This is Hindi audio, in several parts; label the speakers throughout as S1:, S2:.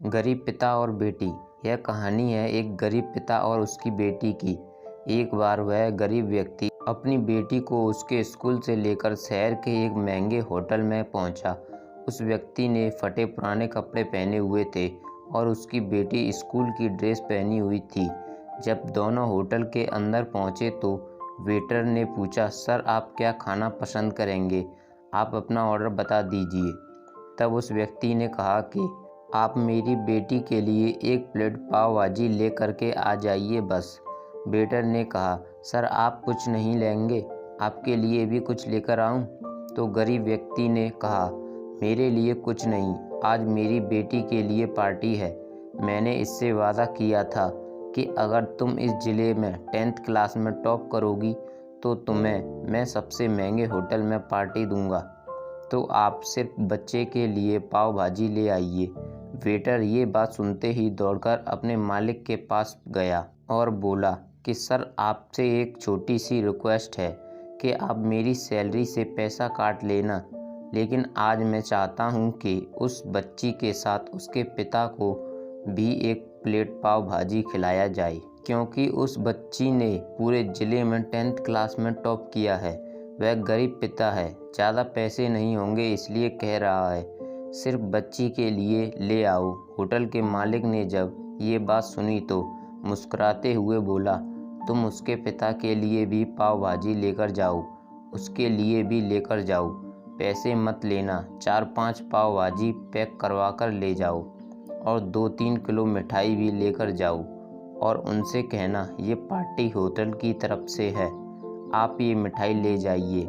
S1: गरीब पिता और बेटी। यह कहानी है एक गरीब पिता और उसकी बेटी की। एक बार वह गरीब व्यक्ति अपनी बेटी को उसके स्कूल से लेकर शहर के एक महंगे होटल में पहुंचा। उस व्यक्ति ने फटे पुराने कपड़े पहने हुए थे और उसकी बेटी स्कूल की ड्रेस पहनी हुई थी। जब दोनों होटल के अंदर पहुंचे तो वेटर ने पूछा, सर आप क्या खाना पसंद करेंगे? आप अपना ऑर्डर बता दीजिए। तब उस व्यक्ति ने कहा कि आप मेरी बेटी के लिए एक प्लेट पाव भाजी ले करके आ जाइए बस। वेटर ने कहा, सर आप कुछ नहीं लेंगे? आपके लिए भी कुछ लेकर आऊं? तो गरीब व्यक्ति ने कहा, मेरे लिए कुछ नहीं, आज मेरी बेटी के लिए पार्टी है। मैंने इससे वादा किया था कि अगर तुम इस ज़िले में 10th क्लास में टॉप करोगी तो तुम्हें मैं सबसे महंगे होटल में पार्टी दूंगा। तो आप सिर्फ बच्चे के लिए पाव भाजी ले आइए। वेटर ये बात सुनते ही दौड़कर अपने मालिक के पास गया और बोला कि सर आपसे एक छोटी सी रिक्वेस्ट है कि आप मेरी सैलरी से पैसा काट लेना, लेकिन आज मैं चाहता हूं कि उस बच्ची के साथ उसके पिता को भी एक प्लेट पाव भाजी खिलाया जाए, क्योंकि उस बच्ची ने पूरे ज़िले में 10th क्लास में टॉप किया है। वह गरीब पिता है, ज़्यादा पैसे नहीं होंगे इसलिए कह रहा है, सिर्फ बच्ची के लिए ले आओ। होटल के मालिक ने जब ये बात सुनी तो मुस्कुराते हुए बोला, तुम उसके पिता के लिए भी पाव भाजी लेकर जाओ, उसके लिए भी लेकर जाओ, पैसे मत लेना, 4-5 पाव भाजी पैक करवा कर ले जाओ और 2-3 किलो मिठाई भी लेकर जाओ और उनसे कहना ये पार्टी होटल की तरफ से है, आप ये मिठाई ले जाइए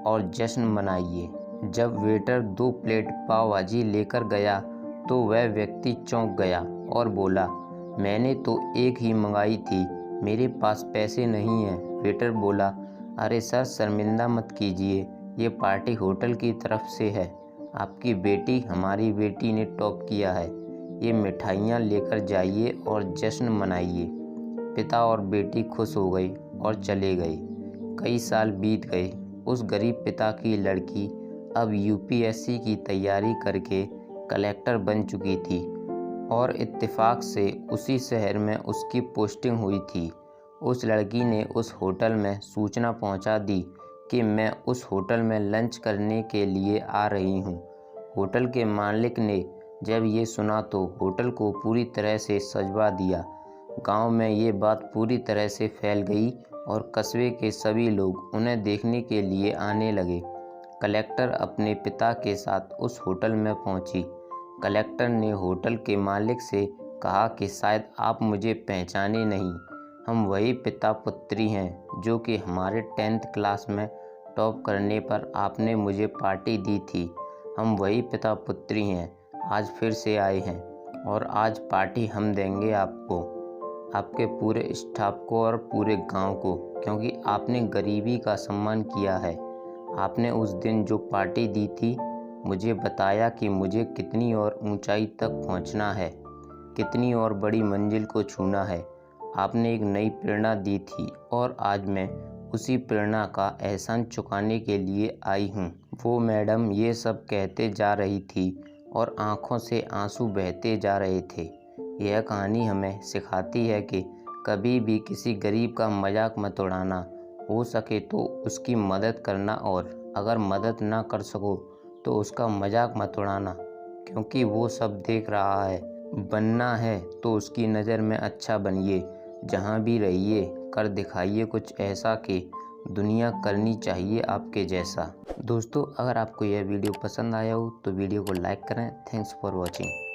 S1: और जश्न मनाइए। जब वेटर 2 प्लेट पाव भाजी लेकर गया तो वह व्यक्ति चौंक गया और बोला, मैंने तो एक ही मंगाई थी, मेरे पास पैसे नहीं हैं। वेटर बोला, अरे सर शर्मिंदा मत कीजिए, ये पार्टी होटल की तरफ से है, आपकी बेटी हमारी बेटी ने टॉप किया है, ये मिठाइयाँ लेकर जाइए और जश्न मनाइए। पिता और बेटी खुश हो गई और चले गए। कई साल बीत गए। उस गरीब पिता की लड़की अब यूपीएससी की तैयारी करके कलेक्टर बन चुकी थी और इत्तेफाक से उसी शहर में उसकी पोस्टिंग हुई थी। उस लड़की ने उस होटल में सूचना पहुंचा दी कि मैं उस होटल में लंच करने के लिए आ रही हूं। होटल के मालिक ने जब ये सुना तो होटल को पूरी तरह से सजवा दिया। गांव में ये बात पूरी तरह से फैल गई और कस्बे के सभी लोग उन्हें देखने के लिए आने लगे। कलेक्टर अपने पिता के साथ उस होटल में पहुंची। कलेक्टर ने होटल के मालिक से कहा कि शायद आप मुझे पहचाने नहीं, हम वही पिता पुत्री हैं जो कि हमारे 10th क्लास में टॉप करने पर आपने मुझे पार्टी दी थी। हम वही पिता पुत्री हैं, आज फिर से आए हैं और आज पार्टी हम देंगे आपको, आपके पूरे स्टाफ को और पूरे गांव को, क्योंकि आपने गरीबी का सम्मान किया है। आपने उस दिन जो पार्टी दी थी मुझे बताया कि मुझे कितनी और ऊंचाई तक पहुंचना है, कितनी और बड़ी मंजिल को छूना है। आपने एक नई प्रेरणा दी थी और आज मैं उसी प्रेरणा का एहसान चुकाने के लिए आई हूँ। वो मैडम ये सब कहते जा रही थी और आंखों से आंसू बहते जा रहे थे। यह कहानी हमें सिखाती है कि कभी भी किसी गरीब का मजाक मत उड़ाना, हो सके तो उसकी मदद करना और अगर मदद ना कर सको तो उसका मजाक मत उड़ाना, क्योंकि वो सब देख रहा है। बनना है तो उसकी नज़र में अच्छा बनिए, जहाँ भी रहिए कर दिखाइए कुछ ऐसा कि दुनिया करनी चाहिए आपके जैसा। दोस्तों अगर आपको यह वीडियो पसंद आया हो तो वीडियो को लाइक करें। Thanks for watching.